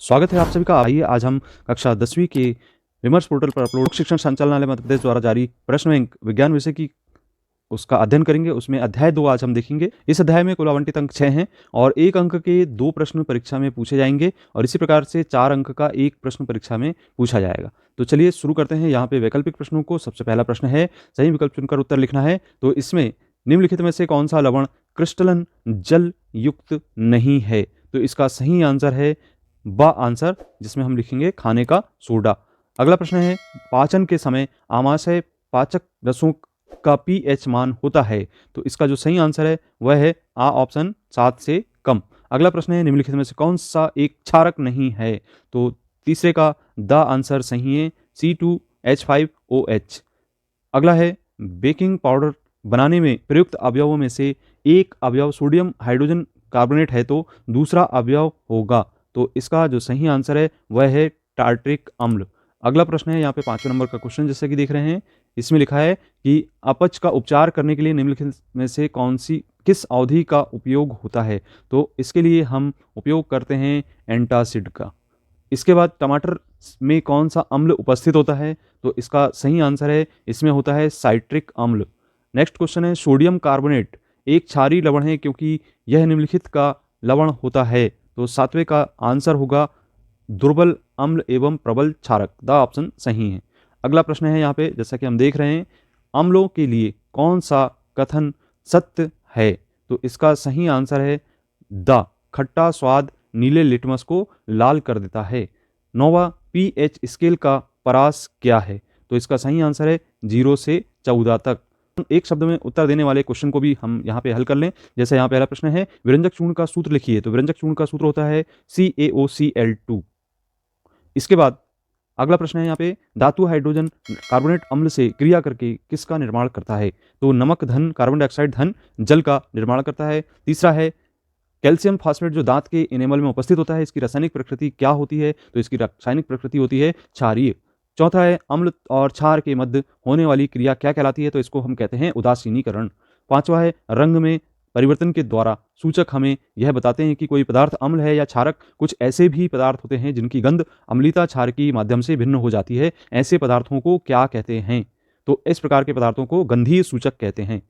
स्वागत है आप सभी का। आइए आज हम कक्षा 10वीं के विमर्श पोर्टल पर अपलोड शिक्षण संचालनालय मध्य प्रदेश द्वारा जारी प्रश्न बैंक विज्ञान विषय की उसका अध्ययन करेंगे। उसमें अध्याय 2 आज हम देखेंगे। इस अध्याय में कुल आवंटित अंक 6 हैं और 1 अंक के 2 प्रश्न परीक्षा में पूछे जाएंगे और इसी प्रकार से 4 अंक का 1 प्रश्न परीक्षा में पूछा जाएगा। तो चलिए शुरू करते हैं। यहाँ पे वैकल्पिक प्रश्नों को सबसे पहला प्रश्न है, सही विकल्प चुनकर उत्तर लिखना है। तो इसमें निम्नलिखित में से कौन सा लवण क्रिस्टलन जल युक्त नहीं है? तो इसका सही आंसर है ब आंसर, जिसमें हम लिखेंगे खाने का सोडा। अगला प्रश्न है, पाचन के समय आमाशय पाचक रसों का पीएच मान होता है। तो इसका जो सही आंसर है वह है आ ऑप्शन 7 से कम। अगला प्रश्न है, निम्नलिखित में से कौन सा एक क्षारक नहीं है? तो तीसरे का द आंसर सही है C2H5OH। अगला है, बेकिंग पाउडर बनाने में प्रयुक्त अवयवों में से एक अवयव सोडियम हाइड्रोजन कार्बोनेट है तो दूसरा अवयव होगा। तो इसका जो सही आंसर है वह है टार्ट्रिक अम्ल। अगला प्रश्न है, यहाँ पे 5वें नंबर का क्वेश्चन जैसे कि देख रहे हैं, इसमें लिखा है कि अपच का उपचार करने के लिए निम्नलिखित में से किस अवधि का उपयोग होता है? तो इसके लिए हम उपयोग करते हैं एंटासिड का। इसके बाद टमाटर में कौन सा अम्ल उपस्थित होता है? तो इसका सही आंसर है इसमें होता है साइट्रिक अम्ल। नेक्स्ट क्वेश्चन है, सोडियम कार्बोनेट एक क्षारीय लवण है क्योंकि यह निम्नलिखित का लवण होता है। तो 7वें का आंसर होगा दुर्बल अम्ल एवं प्रबल क्षारक। द ऑप्शन सही है। अगला प्रश्न है, यहाँ पे जैसा कि हम देख रहे हैं, अम्लों के लिए कौन सा कथन सत्य है? तो इसका सही आंसर है द खट्टा स्वाद नीले लिटमस को लाल कर देता है। 9वां, पीएच स्केल का परास क्या है? तो इसका सही आंसर है 0 से 14 तक। एक शब्द में उत्तर देने वाले क्वेश्चन को भी हम यहाँ पे हल कर लें। जैसे यहाँ पहला प्रश्न है, विरंजक चूर्ण का सूत्र लिखिए। तो विरंजक चूर्ण का सूत्र होता है CaOCl2। इसके बाद अगला प्रश्न है, यहाँ पे धातु हाइड्रोजन कार्बोनेट अम्ल से क्रिया करके किसका निर्माण करता है? तो नमक धन कार्बन डाइऑक्साइड धन जल का निर्माण करता है। तीसरा है, कैल्शियम फास्फेट जो दांत के इनेमल में उपस्थित होता है, इसकी रासायनिक प्रकृति क्या होती है? तो इसकी रासायनिक प्रकृति होती है क्षारीय। चौथा है, अम्ल और क्षार के मध्य होने वाली क्रिया क्या कहलाती है? तो इसको हम कहते हैं उदासीनीकरण। 5वां है, रंग में परिवर्तन के द्वारा सूचक हमें यह बताते हैं कि कोई पदार्थ अम्ल है या क्षारक। कुछ ऐसे भी पदार्थ होते हैं जिनकी गंध अम्लता क्षार के माध्यम से भिन्न हो जाती है। ऐसे पदार्थों को क्या कहते हैं? तो इस प्रकार के पदार्थों को गंधीय सूचक कहते हैं।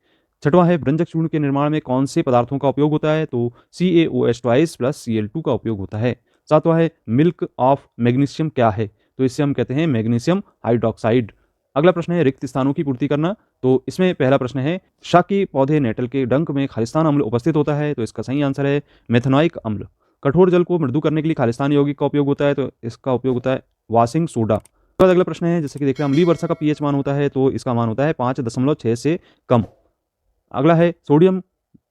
6वां है, व्यंजक चूर्ण के निर्माण में कौन से पदार्थों का उपयोग होता है? तो CaOH2 + Cl2 का उपयोग होता है। 7वां है, मिल्क ऑफ मैग्नीशियम क्या है? तो इससे हम कहते हैं मैग्नीशियम हाइड्रोक्साइड। अगला प्रश्न है, रिक्त स्थानों की पूर्ति करना। तो इसमें पहला प्रश्न है, शाकी पौधे नेटल के डंक में खालिस्तान अम्ल उपस्थित होता है। तो इसका सही आंसर है मेथनोइक अम्ल। कठोर जल को मृदु करने के लिए खालिस्तान यौगिक का उपयोग होता है। तो इसका उपयोग होता है वाशिंग सोडा। उसके बाद अगला प्रश्न है, जैसे कि देख रहे हैं, अम्लीय वर्षा का पीएच मान होता है। तो इसका मान होता है 5.6 से कम। अगला है, सोडियम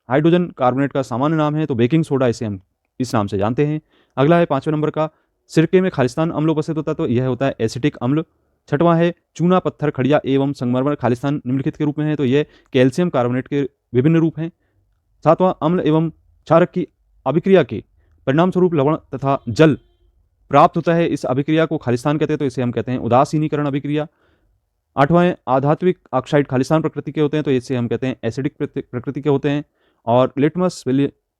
हाइड्रोजन कार्बोनेट का सामान्य नाम है। तो बेकिंग सोडा इसे हम इस नाम से जानते हैं। अगला है 5वें नंबर का, सिरके में खालिस्तान अम्ल उपस्थित होता है। तो यह होता है एसिटिक अम्ल। 6वां है, चूना पत्थर खड़िया एवं संगमरमर खालिस्तान निम्नलिखित के रूप में है। तो यह कैल्शियम कार्बोनेट के विभिन्न रूप हैं। 7वां, अम्ल एवं क्षारक की अभिक्रिया के परिणाम स्वरूप लवण तथा जल प्राप्त होता है। इस अभिक्रिया को खालिस्तान कहते हैं। तो इसे हम कहते हैं उदासीनीकरण अभिक्रिया। 8वां है, आधात्विक ऑक्साइड खालिस्तान प्रकृति के होते हैं। तो इसे हम कहते हैं एसिडिक प्रकृति के होते हैं। और लिटमस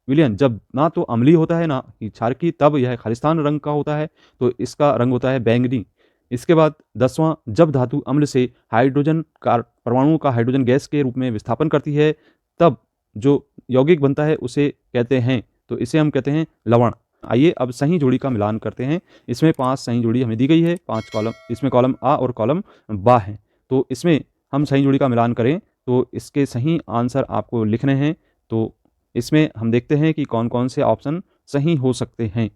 विलियन जब ना तो अम्लीय होता है ना ही क्षारकी, तब यह खालिस्तान रंग का होता है। तो इसका रंग होता है बैंगनी। इसके बाद 10वां, जब धातु अम्ल से हाइड्रोजन परमाणुओं का हाइड्रोजन गैस के रूप में विस्थापन करती है, तब जो यौगिक बनता है उसे कहते हैं, तो इसे हम कहते हैं लवण। आइए अब सही जोड़ी का मिलान करते हैं। इसमें 5 सही जोड़ी हमें दी गई है, 5 कॉलम, इसमें कॉलम आ और कॉलम बा है। तो इसमें हम सही जोड़ी का मिलान करें तो इसके सही आंसर आपको लिखने हैं। तो इसमें हम देखते हैं कि कौन कौन से ऑप्शन सही हो सकते हैं।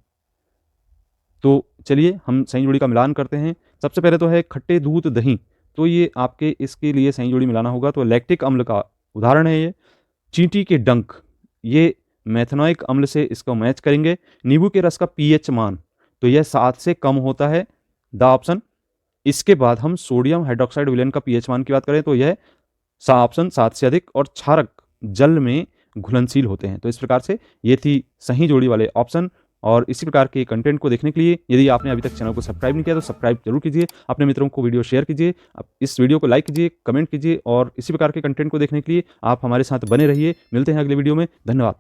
तो चलिए हम सही जोड़ी का मिलान करते हैं। सबसे पहले तो है खट्टे दूध दही। तो ये आपके इसके लिए सही जोड़ी मिलाना होगा। तो लैक्टिक अम्ल का उदाहरण है ये। चींटी के डंक, ये मेथनोइक अम्ल से इसको मैच करेंगे। नींबू के रस का पीएच मान, तो यह 7 से कम होता है। The option. इसके बाद हम सोडियम हाइड्रोक्साइड विलयन का पीएच मान की बात करें तो यह ऑप्शन 7 से अधिक। और क्षारक जल में घुलनशील होते हैं। तो इस प्रकार से ये थी सही जोड़ी वाले ऑप्शन। और इसी प्रकार के कंटेंट को देखने के लिए यदि आपने अभी तक चैनल को सब्सक्राइब नहीं किया तो सब्सक्राइब जरूर कीजिए। अपने मित्रों को वीडियो शेयर कीजिए, इस वीडियो को लाइक कीजिए, कमेंट कीजिए और इसी प्रकार के कंटेंट को देखने के लिए आप हमारे साथ बने रहिए। मिलते हैं अगले वीडियो में। धन्यवाद।